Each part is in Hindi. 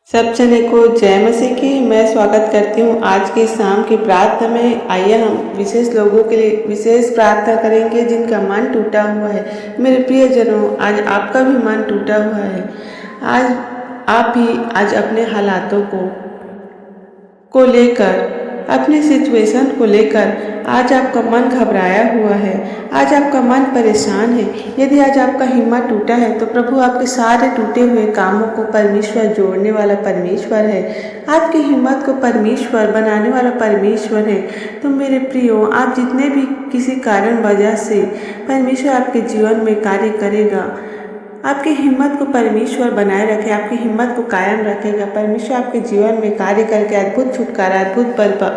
सब जने को जय मसीह की। मैं स्वागत करती हूँ आज की शाम की प्रार्थना में। आइए हम विशेष लोगों के लिए विशेष प्रार्थना करेंगे जिनका मन टूटा हुआ है। मेरे प्रियजनों, आज आपका भी मन टूटा हुआ है। आज आप भी आज अपने हालातों को लेकर, अपनी सिचुएशन को लेकर आज आपका मन घबराया हुआ है, आज आपका मन परेशान है। यदि आज आपका हिम्मत टूटा है तो प्रभु आपके सारे टूटे हुए कामों को परमेश्वर जोड़ने वाला परमेश्वर है। आपकी हिम्मत को परमेश्वर बनाने वाला परमेश्वर है। तो मेरे प्रियो, आप जितने भी किसी कारण वजह से परमेश्वर आपके जीवन में कार्य करेगा, आपकी हिम्मत को परमेश्वर बनाए रखे, आपकी हिम्मत को कायम रखेगा। परमेश्वर आपके जीवन में कार्य करके अद्भुत छुटकारा, अद्भुत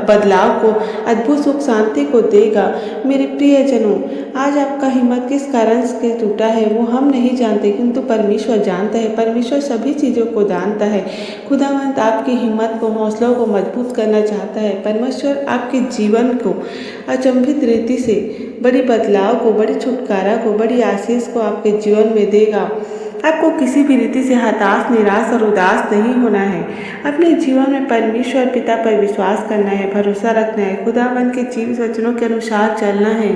बदलाव को, अद्भुत सुख शांति को देगा। मेरे प्रियजनों, आज आपका हिम्मत किस कारण से टूटा है वो हम नहीं जानते, किंतु परमेश्वर जानता है। परमेश्वर सभी चीज़ों को जानता है। खुदावंत आपकी हिम्मत को, हौसलों को मजबूत करना चाहता है। परमेश्वर आपके जीवन को अचंभित रीति से बड़ी बदलाव को, बड़ी छुटकारा को, बड़ी आशीष को आपके जीवन में देगा। आपको किसी भी रीति से हताश, निराश और उदास नहीं होना है। अपने जीवन में परमेश्वर पिता पर विश्वास करना है, भरोसा रखना है, खुदावंत के जीवित वचनों के अनुसार चलना है।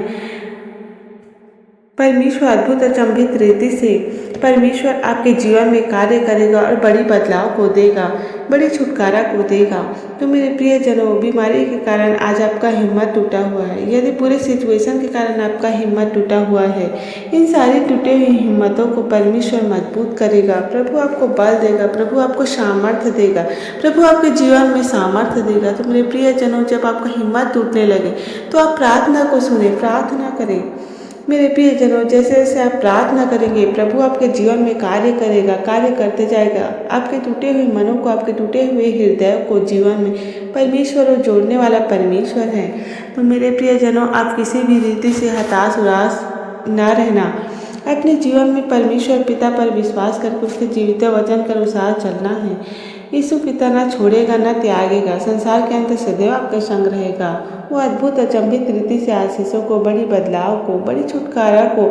परमेश्वर अद्भुत अचंभित रीति से परमेश्वर आपके जीवन में कार्य करेगा और बड़ी बदलाव को देगा, बड़ी छुटकारा को देगा। तो मेरे प्रियजनों, बीमारी के कारण आज आपका हिम्मत टूटा हुआ है, यदि पूरे सिचुएशन के कारण आपका हिम्मत टूटा हुआ है, इन सारी टूटे हुई हिम्मतों को परमेश्वर मजबूत करेगा। प्रभु आपको बल देगा, प्रभु आपको सामर्थ्य देगा, प्रभु आपके जीवन में सामर्थ्य देगा। तो मेरे प्रियजनों, जब आपका हिम्मत टूटने लगे तो आप प्रार्थना को सुने, प्रार्थना करें। मेरे प्रियजनों, जैसे जैसे आप प्रार्थना करेंगे, प्रभु आपके जीवन में कार्य करेगा, कार्य करते जाएगा। आपके टूटे हुए मनों को, आपके टूटे हुए हृदय को जीवन में परमेश्वर और जोड़ने वाला परमेश्वर है। तो मेरे प्रियजनों, आप किसी भी रीति से हताश, उदास न रहना। अपने जीवन में परमेश्वर पिता पर विश्वास करके उसके जीवित वचन के अनुसार चलना है। यीशु पिता न छोड़ेगा, न त्यागेगा, संसार के अंत सदैव आपके संग रहेगा। वो अद्भुत अचंभित रीति से आशीषों को, बड़ी बदलाव को, बड़ी छुटकारा को,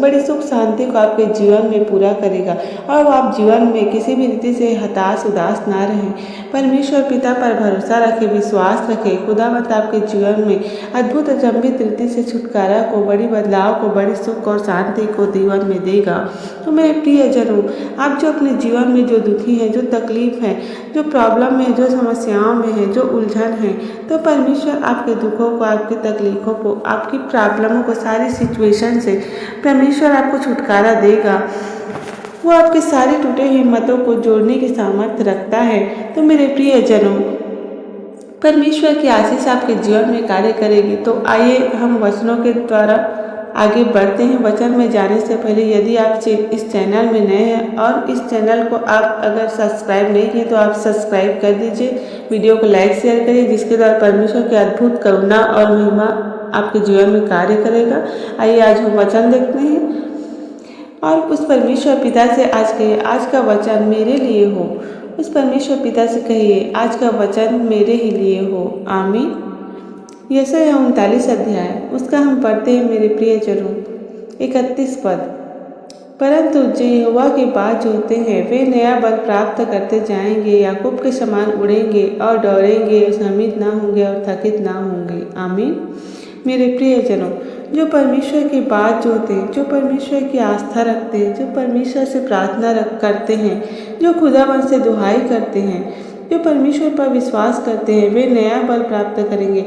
बड़ी सुख शांति को आपके जीवन में पूरा करेगा। और आप जीवन में किसी भी रीति से हताश, उदास ना रहें। परमेश्वर पिता पर भरोसा रखें, विश्वास रखें। खुदावंत आपके जीवन में अद्भुत अचंभित रीति से छुटकारा को, बड़ी बदलाव को, बड़ी सुख और शांति को जीवन में देगा। तो मेरे प्रियजनों, आप जो अपने जीवन में जो दुखी हैं, जो तकलीफ है, जो प्रॉब्लम में, जो समस्याओं में है, जो उलझन है, तो परमेश्वर आपके दुखों को, आपकी तकलीफों को, आपकी प्रॉब्लमों को, सारी सिचुएशन से परमेश्वर आपको छुटकारा देगा। वो आपके सारे टूटे हिम्मतों को जोड़ने की सामर्थ्य रखता है। तो मेरे प्रियजनों, परमेश्वर की आशीष आपके जीवन में कार्य करेगी। तो आइए हम वचनों के द्वारा आगे बढ़ते हैं। वचन में जाने से पहले, यदि आप इस चैनल में नए हैं और इस चैनल को आप अगर सब्सक्राइब नहीं किए तो आप सब्सक्राइब कर दीजिए, वीडियो को लाइक शेयर करिए, जिसके द्वारा परमेश्वर की अद्भुत करुणा और महिमा आपके जीवन में कार्य करेगा। आइए आज हम वचन देखते हैं और उस परमेश्वर पिता से आज का वचन मेरे लिए हो। उस परमेश्वर पिता से कहिए, आज का वचन मेरे ही लिए हो। आमीन। यशायाह 39 अध्याय, उसका हम पढ़ते हैं मेरे प्रियजनों। 31 पद, परंतु जो यहोवा की बात जोते हैं वे नया बल प्राप्त करते जाएंगे, याकूब के समान उड़ेंगे और दौड़ेंगे, भ्रमित ना होंगे और थकित ना होंगे। आमीन। मेरे प्रियजनों, जो परमेश्वर की बात जोते हैं, जो परमेश्वर की आस्था रखते हैं, जो परमेश्वर से प्रार्थना करते हैं, जो खुदावन से दुहाई करते हैं, जो परमेश्वर पर विश्वास करते हैं, वे नया बल प्राप्त करेंगे।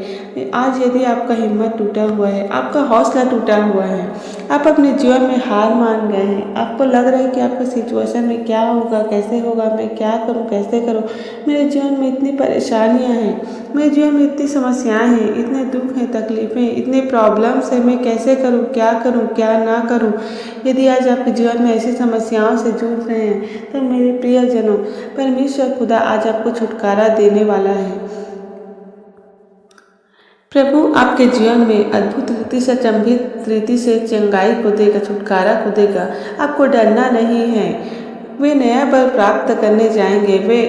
आज यदि आपका हिम्मत टूटा हुआ है, आपका हौसला टूटा हुआ है, आप अपने जीवन में हार मान गए हैं, आपको लग रहा है कि आपका सिचुएशन में क्या होगा, कैसे होगा, मैं क्या करूं, कैसे करूं, मेरे जीवन में इतनी परेशानियां हैं, मेरे जीवन में इतनी समस्याएं हैं, इतने दुख हैं, तकलीफ़ें, इतने प्रॉब्लम्स हैं, मैं कैसे करूं, क्या ना करूं। यदि आज आपके जीवन में ऐसी समस्याओं से जूझ रहे हैं तो मेरे प्रियजनों, परमेश्वर खुदा आज आपको छुटकारा देने वाला है। प्रभु आपके जीवन में अद्भुत रीति से, अचंभित रीति से चंगाई को देगा, छुटकारा को देगा। आपको डरना नहीं है। वे नया बल प्राप्त करने जाएंगे, वे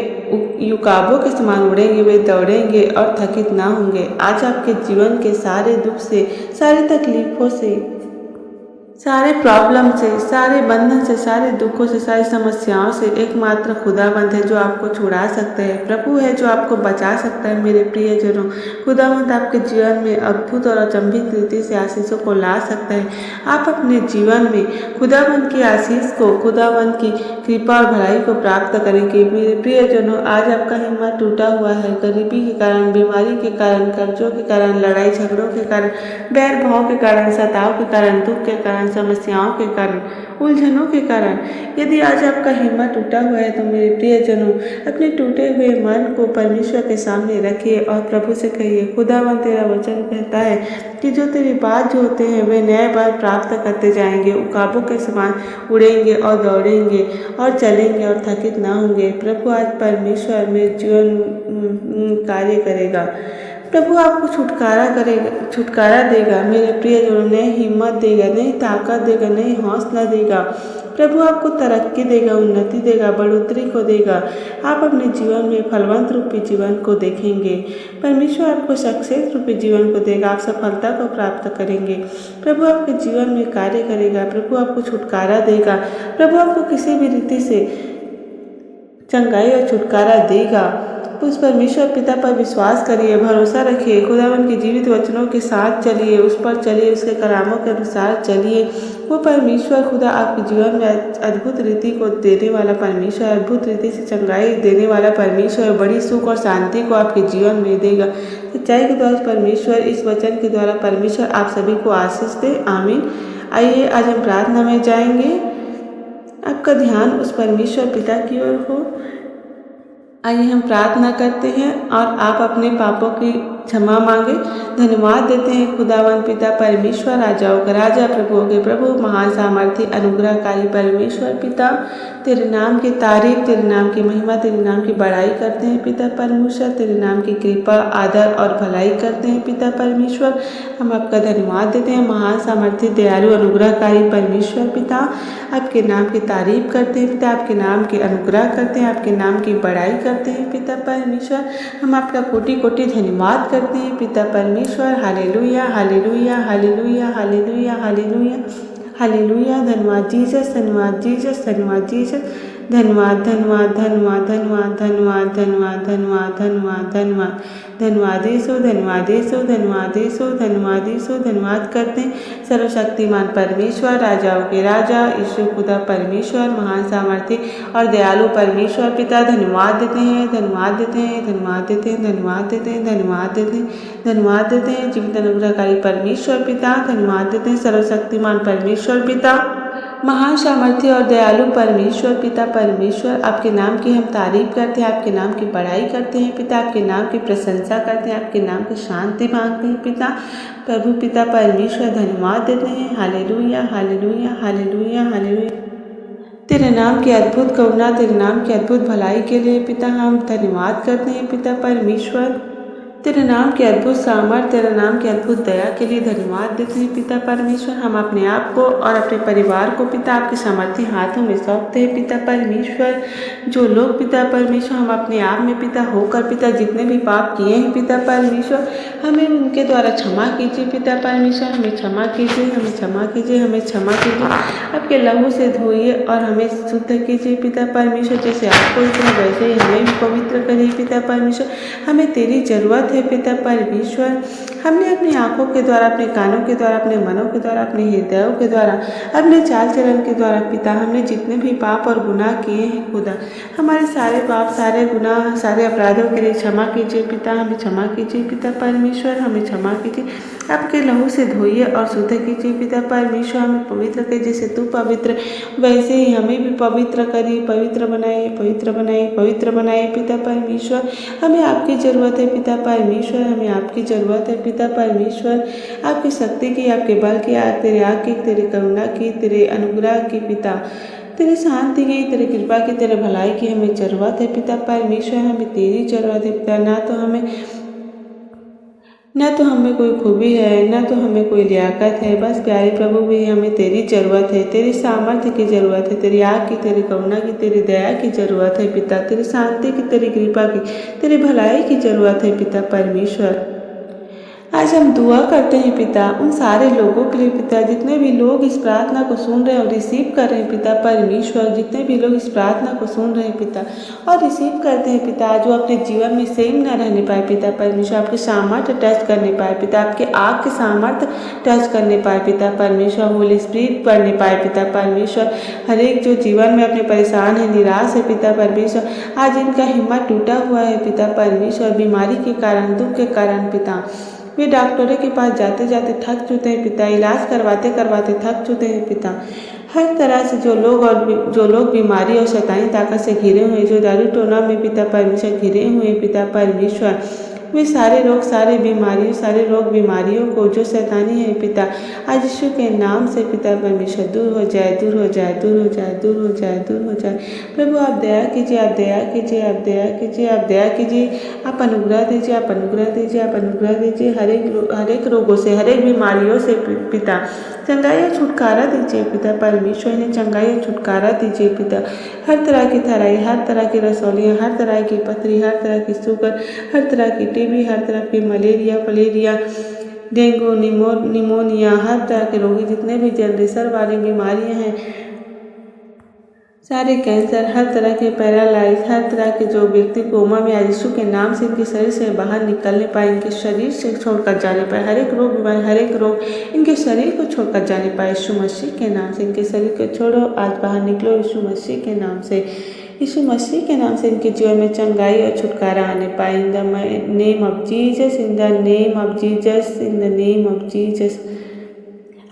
युकाबों के समान उड़ेंगे, वे दौड़ेंगे और थकित ना होंगे। आज आपके जीवन के सारे दुख से, सारी तकलीफों से, सारे प्रॉब्लम से, सारे बंधन से, सारे दुखों से, सारी समस्याओं से एकमात्र खुदावंद है जो आपको छुड़ा सकता है। प्रभु है जो आपको बचा सकता है। मेरे प्रियजनों, खुदावंद आपके जीवन में अद्भुत और अचंभित रीति से आशीषों को ला सकता है। आप अपने जीवन में खुदावंद की आशीष को, खुदावंद की कृपा और भलाई को प्राप्त करेंगे। मेरे प्रियजनों, आज आपका हिम्मत टूटा हुआ है, गरीबी के कारण, बीमारी के कारण, कर्जों के कारण, लड़ाई झगड़ों के कारण, बैर भाव के कारण, सताव के कारण, दुख के कारण, समस्याओं के कारण, उलझनों के कारण। यदि आज आपका हिम्मत टूटा हुआ है तो मेरे प्रियजनों, अपने टूटे हुए मन को परमेश्वर के सामने रखिए और प्रभु से कहिए, खुदावन तेरा वचन कहता है कि जो तेरी बात जो होते हैं वे नए बार प्राप्त करते जाएंगे, उकाबों के समान उड़ेंगे और दौड़ेंगे और चलेंगे और थकित ना होंगे। प्रभु आज परमेश्वर में जीवन कार्य करेगा। प्रभु आपको छुटकारा देगा। मेरे प्रियजनों, नई हिम्मत देगा, नई ताकत देगा, नई हौसला देगा। प्रभु आपको तरक्की देगा, उन्नति देगा, बढ़ोतरी को देगा। आप अपने जीवन में फलवंत रूपी जीवन को देखेंगे। परमेश्वर आपको सक्सेस रूपी जीवन को देगा। आप सफलता को प्राप्त करेंगे। प्रभु आपके जीवन में कार्य करेगा। प्रभु आपको छुटकारा देगा। प्रभु आपको किसी भी रीति से चंगाई और छुटकारा देगा। उस परमेश्वर पिता पर विश्वास करिए, भरोसा रखिए, खुदावन के जीवित वचनों के साथ चलिए, उस पर चलिए, उसके करामों के अनुसार चलिए। वो परमेश्वर खुदा आपके जीवन में अद्भुत रीति को देने वाला परमेश्वर, अद्भुत रीति से चंगाई देने वाला परमेश्वर, बड़ी सुख और शांति को आपके जीवन में देगा। सच्चाई के द्वारा परमेश्वर, इस वचन के द्वारा परमेश्वर आप सभी को आशीष दे। आमीन। आइए आज हम प्रार्थना में जाएंगे। आपका ध्यान उस परमेश्वर पिता की ओर हो। आइए हम प्रार्थना करते हैं और आप अपने पापों की क्षमा मांगे। धन्यवाद देते हैं खुदावन पिता परमेश्वर, राजाओं का राजा, प्रभुओं के प्रभु, महान सामर्थी अनुग्रहकारी परमेश्वर पिता। तेरे नाम की तारीफ, तेरे नाम की महिमा, तेरे नाम की बड़ाई करते हैं पिता परमेश्वर। तेरे नाम की कृपा, आदर और भलाई करते हैं पिता परमेश्वर। हम आपका धन्यवाद देते हैं महान सामर्थी दयालु अनुग्रहकारी परमेश्वर पिता। आपके नाम की तारीफ करते हैं पिता, आपके नाम के अनुग्रह करते हैं, आपके नाम की बड़ाई करते हैं पिता परमेश्वर। हम आपका कोटि कोटि धन्यवाद करते हैं पिता परमेश्वर। Hallelujah, hallelujah, hallelujah, hallelujah, hallelujah, hallelujah. धन्यवाद जीसस, धन्यवाद जीसस, धन्यवाद जीसस। धन्यवाद, धन्यवाद, धन्यवाद, धन्यवाद, धन्यवाद, धन्यवाद, धन्यवाद, धन्यवाद, धन्यवाद, धन्यवाद यीशु, धन्यवाद यीशु, धन्यवाद यीशु, धन्यवाद यीशु। धन्यवाद करते हैं सर्वशक्तिमान परमेश्वर, राजाओं के राजा, यीशु खुदा परमेश्वर, महान सामर्थी और दयालु परमेश्वर पिता। धन्यवाद देते हैं, धन्यवाद देते हैं, धन्यवाद देते हैं, धन्यवाद देते हैं, धन्यवाद देते हैं, धन्यवाद देते हैं जीवित अनुग्रहकारी परमेश्वर पिता। धन्यवाद देते हैं सर्वशक्तिमान परमेश्वर पिता, महान सामर्थ्य और दयालु परमेश्वर पिता परमेश्वर। आपके नाम की हम तारीफ करते हैं, आपके नाम की बड़ाई करते हैं पिता, आपके नाम की प्रशंसा करते हैं, आपके नाम की शांति मांगते हैं पिता। प्रभु पिता परमेश्वर धन्यवाद देते हैं। Hallelujah, hallelujah, hallelujah, hallelujah. तेरे नाम की अद्भुत करुणा, तेरे नाम की अद्भुत भलाई के लिए पिता हम धन्यवाद करते हैं पिता परमेश्वर। तेरे नाम के अद्भुत सामर्थ्य, तेरे नाम की अद्भुत दया के लिए धन्यवाद देते हैं पिता परमेश्वर। हम अपने आप को और अपने परिवार को पिता आपके सामर्थ्य हाथों में सौंपते हैं पिता परमेश्वर। जो लोग पिता परमेश्वर हम अपने आप में पिता होकर पिता जितने भी पाप किए हैं पिता परमेश्वर, हमें उनके द्वारा क्षमा कीजिए पिता परमेश्वर। हमें क्षमा कीजिए, हमें क्षमा कीजिए, हमें क्षमा कीजिए। आपके लहू से धोइए और हमें शुद्ध कीजिए पिता परमेश्वर। जैसे आप पवित्र हैं वैसे ही हमें भी पवित्र करिए पिता परमेश्वर। हमें तेरी जरूरत है पिता परमेश्वर। हमने अपनी आंखों के द्वारा, अपने कानों के द्वारा, अपने मनों के द्वारा, अपने हृदयों के द्वारा, अपने चाल चलन के द्वारा पिता हमने जितने भी पाप और गुनाह किए हैं खुदा, हमारे सारे पाप, सारे गुनाह, सारे अपराधों के लिए क्षमा कीजिए पिता। हमें क्षमा कीजिए पिता परमेश्वर, हमें क्षमा कीजिए। आपके लहू से धोइए और शुद्ध कीजिए पिता परमेश्वर। हमें पवित्र करिए, जैसे तू पवित्र वैसे ही हमें भी पवित्र करिए, पवित्र बनाइए, पवित्र बनाइए, पवित्र बनाइए पिता परमेश्वर। हमें आपकी ज़रूरत है पिता परमेश्वर, हमें आपकी ज़रूरत है पिता परमेश्वर। आपकी शक्ति की, आपके बल की, तेरे आग की, तेरी करुणा की, तेरे अनुग्रह की पिता, तेरी शांति की, तेरी कृपा की, तेरे भलाई की हमें ज़रूरत है पिता परमेश्वर। हमें तेरी ज़रूरत है पिता। न तो हमें कोई खूबी है, न तो हमें कोई लियाकत है, बस प्यारे प्रभु भी हमें तेरी ज़रूरत है, तेरी सामर्थ्य की ज़रूरत है, तेरी आग की, तेरी करुणा की, तेरी दया की ज़रूरत है पिता, तेरी शांति की, तेरी कृपा की, तेरी भलाई की ज़रूरत है पिता परमेश्वर। आज हम दुआ करते हैं पिता उन सारे लोगों के लिए पिता, जितने भी लोग इस प्रार्थना को सुन रहे हैं और रिसीव कर रहे हैं पिता परमेश्वर, जितने भी लोग इस प्रार्थना को सुन रहे हैं पिता और रिसीव करते हैं पिता, जो अपने जीवन में सेम न रहने पाए पिता परमेश्वर, आपके सामर्थ्य टच करने पाए पिता, आपके आग के सामर्थ्य टच करने पाए पिता परमेश्वर, होली स्पिरिट पढ़ने पाए पिता परमेश्वर, हर एक जो जीवन में अपने परेशान है, निराश है पिता परमेश्वर, आज इनका हिम्मत टूटा हुआ है पिता परमेश्वर, बीमारी के कारण, दुख के कारण पिता, वे डॉक्टरों के पास जाते जाते थक चुके हैं पिता, इलाज करवाते करवाते थक चुके हैं पिता, हर तरह से जो लोग बीमारी और शैतानी ताकत से घिरे हुए, जो दारू टोना में पिता परमेश्वर घिरे हुए पिता परमेश्वर, वे सारे रोग बीमारियों को जो शैतानी है पिता, आज यीशु के नाम से पिता परमेश्वर दूर हो जाए, दूर हो जाए, दूर हो जाए, दूर हो जाए, दूर हो जाए। प्रभु आप दया कीजिए, आप दया कीजिए, आप दया कीजिए, आप दया कीजिए, आप अनुग्रह दीजिए, आप अनुग्रह दीजिए, आप अनुग्रह दीजिए, हर एक रोगों से, हर एक बीमारियों से पिता चंगाई और छुटकारा दीजिए पिता परमेश्वर, इन्हें चंगाई और छुटकारा दीजिए पिता, हर तरह की थराई, हर तरह की रसौलियाँ, हर तरह की पथरी, हर तरह की शुगर, हर तरह की टीबी, हर तरह की मलेरिया, डेंगू, निमोनिया, हर तरह के रोगी, जितने भी जनरेशन वाली बीमारियां हैं, सारे कैंसर, हर तरह के पैरालाइज, हर तरह के जो व्यक्ति कोमा में आज यीशु के नाम से इनके शरीर से बाहर निकलने पाए, इनके शरीर से छोड़कर जाने पाए, हर एक रोग बीमारी, हर एक रोग इनके शरीर को छोड़कर जाने पाए, यीशु मसीह के नाम से इनके शरीर को छोड़ो, आज बाहर निकलो यीशु मसीह के नाम से, यीशु मसीह के नाम से इनके जीवन में चंगाई और छुटकारा आने पाए, in the name of Jesus, in the name of Jesus, in the name of Jesus,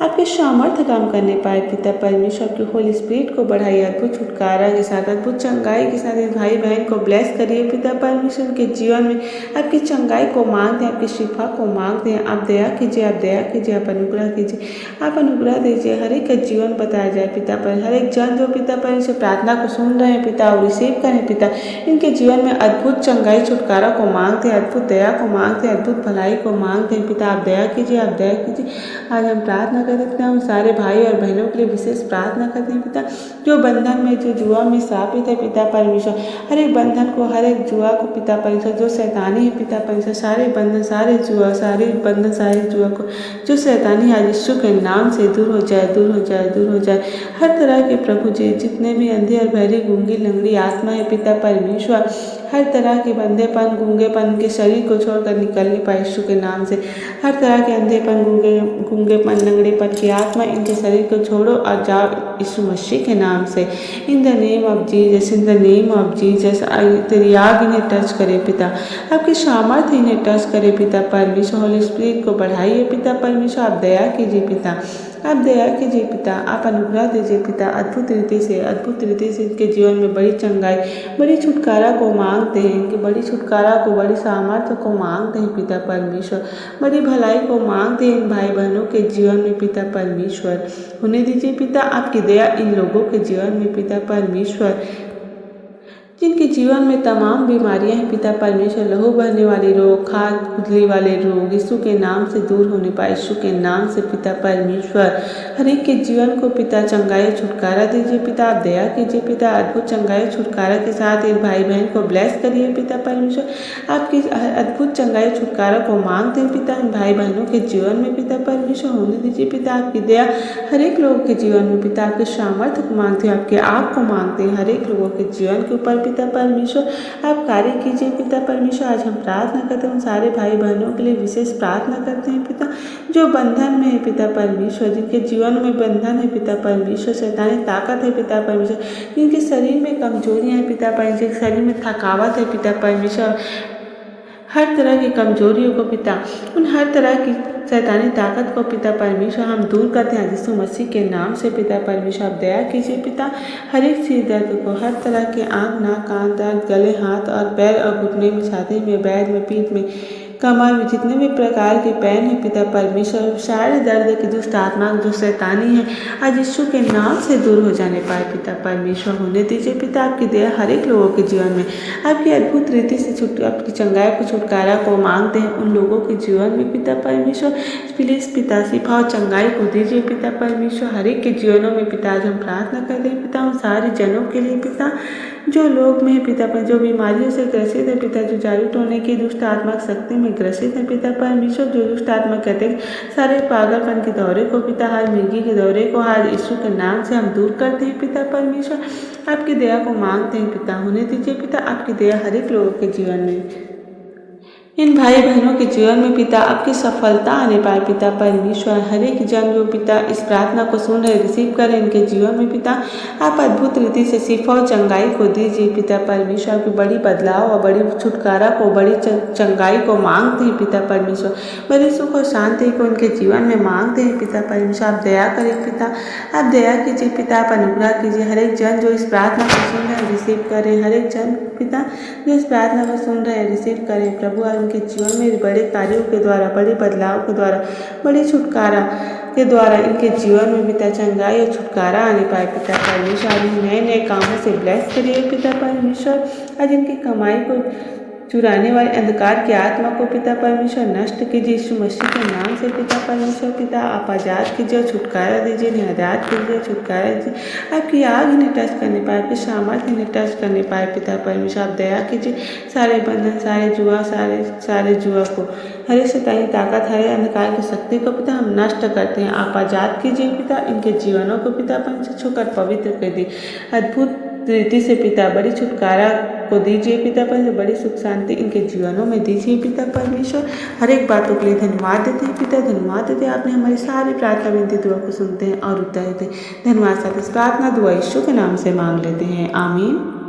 आपके सामर्थ्य काम करने पाए पिता परमेश्वर, की होली स्पिरिट को बढ़ाइए, अद्भुत छुटकारा के साथ, अद्भुत चंगाई के साथ इस भाई बहन को ब्लेस करिए पिता परमेश्वर के जीवन में, आपकी चंगाई को मांगते हैं, आपकी शिफा को मांगते हैं, आप दया कीजिए, आप दया कीजिए, आप अनुग्रह कीजिए, आप अनुग्रह दीजिए, हर एक का जीवन बताया जाए पिता पर, हर एक जन जो पिता परमेश्वर प्रार्थना को सुन रहे हैं पिता और रिसीव करें पिता, इनके जीवन में अद्भुत चंगाई छुटकारा को मांगते हैं, अद्भुत दया को मांगते हैं, अद्भुत भलाई को मांगते हैं पिता, आप दया कीजिए, आप दया कीजिए। आज हम प्रार्थना करते हैं, हम सारे भाई और बहनों के लिए विशेष प्रार्थना करते हैं पिता, जो बंधन में, जो जुआ में स्थापित है पिता परमेश्वर, हर एक बंधन को, हर एक जुआ को पिता परमेश्वर, जो शैतानी है पिता परमेश्वर, सारे बंधन, सारे जुआ, सारे बंधन, सारे जुआ को जो शैतानी है आज यीशु के नाम से दूर हो जाए, दूर हो जाए, दूर हो जाए, हर तरह के प्रभु जी, जितने भी अंधे और बहरी, गूंगी लंगड़ी आत्मा है पिता परमेश्वर, हर तरह के बंधेपन, गूंगेपन के शरीर को छोड़कर निकलने पाए यीशु के नाम से, हर तरह के अंधेपन, गूंगेपन, लंगड़ेपन की आत्मा इनके शरीर को छोड़ो और जाओ यीशु मसीह के नाम से, in the name of Jesus, in the name of Jesus, तेरी आग इन्हें टच करे पिता, आपकी सामर्थ्य इन्हें टच करे पिता परमेश्वर, होली स्पिरिट को बढ़ाइए पिता परमेश्वर, आप दया कीजिए पिता, आप दया कीजिए पिता, आप अनुग्रह दीजिए पिता, अद्भुत रीति से इनके जीवन में बड़ी चंगाई, बड़ी छुटकारा को मांगते हैं, इनकी बड़ी छुटकारा को, बड़ी सामर्थ्य को मांगते हैं पिता परमेश्वर, बड़ी भलाई को मांगते हैं इन भाई बहनों के जीवन में पिता परमेश्वर, होने दीजिए पिता, आपकी दया इन लोगों के जीवन में पिता परमेश्वर, जिनके जीवन में तमाम बीमारियां हैं पिता परमेश्वर, लहू बहने वाले रोग, खाद खुजली वाले रोग, यीशु के नाम से दूर होने पाए, यीशु के नाम से पिता परमेश्वर, हर एक के जीवन को पिता चंगाई छुटकारा दीजिए पिता, आप दया कीजिए पिता, अद्भुत चंगाई छुटकारा के साथ एक भाई बहन को ब्लेस करिए पिता परमेश्वर, आपकी अद्भुत चंगाई छुटकारा को मांगते हैं पिता, इन भाई बहनों के जीवन में पिता परमेश्वर, होने दीजिए पिता, आपकी दया हर एक लोगों के जीवन में पिता, आपके सामर्थ्य को मांगते हैं, आपके आप को मांगते हैं, हर एक लोगों के जीवन के ऊपर पिता परमेश्वर, आप कार्य कीजिए पिता परमेश्वर। आज हम प्रार्थना करते हैं, उन सारे भाई बहनों के लिए विशेष प्रार्थना करते हैं पिता, जो बंधन में है पिता परमेश्वर, जिनके जीवन में बंधन है पिता परमेश्वर, शैतानी ताकत है पिता परमेश्वर, जिनके शरीर में कमजोरियां हैं पिता परमेश्वर, शरीर में थकावट है पिता परमेश्वर, हर तरह की कमजोरियों को पिता, उन हर तरह की शैतानी ताकत को पिता परमेश्वर हम दूर करते हैं यीशु मसीह के नाम से पिता परमेश्वर, आप दया कीजिए पिता, हर एक सिर दर्द को, हर तरह के आँख, नाक, कान दर्द, गले, हाथ और पैर और घुटने में, छाती में, बैर में, पीठ में, कमर में, जितने भी प्रकार के पैन है पिता परमेश्वर, सारे दर्द की दुष्ट आत्मा जो शैतानी है आज यीशु के नाम से दूर हो जाने पाए पिता परमेश्वर, होने दीजिए पिता, आपकी दया हर एक लोगों के जीवन में, आपकी अद्भुत रीति से आपकी चंगाई को, छुटकारा को मांगते हैं उन लोगों के जीवन में पिता परमेश्वर, प्लीज पिता शिफा और चंगाई को दीजिए पिता परमेश्वर, हर एक के जीवनों में पिता, आज हम प्रार्थना करते हैं पिता, उन सारे जनों के लिए पिता, जो लोग में पिता पर जो बीमारियों से ग्रसित है पिता, जो जादू टोने की दुष्ट आत्मक शक्ति में ग्रसित है पिता परमेश्वर, जो दुष्ट आत्मा कहते हैं सारे पागलपन के दौरे को पिता, हर मिर्गी के दौरे को आज यीशु के नाम से हम दूर करते हैं पिता परमेश्वर। आपकी दया को मांगते हैं पिता, होने दीजिए पिता आपकी दया हर एक लोगों के जीवन में, इन भाई बहनों के जीवन में पिता आपकी सफलता आने पाए पिता परमेश्वर। हर एक जन जो पिता इस प्रार्थना को सुन रहे रिसीव करें इनके जीवन में पिता, आप अद्भुत रीति से शिफा और चंगाई को दीजिए पिता परमेश्वर। की बड़ी बदलाव और बड़ी छुटकारा को, बड़ी चंगाई को मांगते हैं पिता परमेश्वर। बड़े सुख और शांति को उनके जीवन में मांगते हैं पिता परमेश्वर। आप दया करें पिता, आप दया कीजिए पिता, आप अनुग्रह कीजिए। हर एक जन जो इस प्रार्थना को सुन रहे हैं रिसीव करें, हर एक जन पिता जो इस प्रार्थना को सुन रहे हैं रिसीव करें प्रभु। उनके जीवन में बड़े कार्यों के द्वारा, बड़े बदलाव के द्वारा, बड़ी छुटकारा के द्वारा इनके जीवन में पिता चंगाई और छुटकारा आने पाए पिता परमेश्वर। नए नए कामों से ब्लेस करिए पिता परमेश्वर। आज इनकी कमाई को चुराने वाले अंधकार की आत्मा को पिता परमेश्वर नष्ट कीजिए यीशु मसीह के नाम से पिता परमेश्वर। पिता आप आज़ाद कीजिए, छुटकारा दीजिए, आज़ाद कीजिए, छुटकारा दीजिए। आपकी आग इन्हें टच करने पाए, आपकी सामर्थ इन्हें टच करने पाए पिता परमेश्वर। आप दया कीजिए, सारे बंधन, सारे जुआ को, हरे शैतानी ताकत, हरे अंधकार की शक्ति को पिता हम नष्ट करते हैं। आप आज़ाद कीजिए पिता, इनके जीवनों को पिता परमेश्वर छूकर पवित्र कर दी अद्भुत रीति से पिता। बड़ी छुटकारा को दीजिए पिता परमेश्वर, बड़ी सुख शांति इनके जीवनों में दीजिए पिता परमेश्वर। हर एक बातों के लिए धन्यवाद देते हैं पिता, धन्यवाद देते हैं। आपने हमारी सारी प्रार्थना विनती दुआ को सुनते हैं और उत्तर देते हैं। धन्यवाद साथ इस प्रार्थना दुआ यीशु के नाम से मांग लेते हैं, आमीन।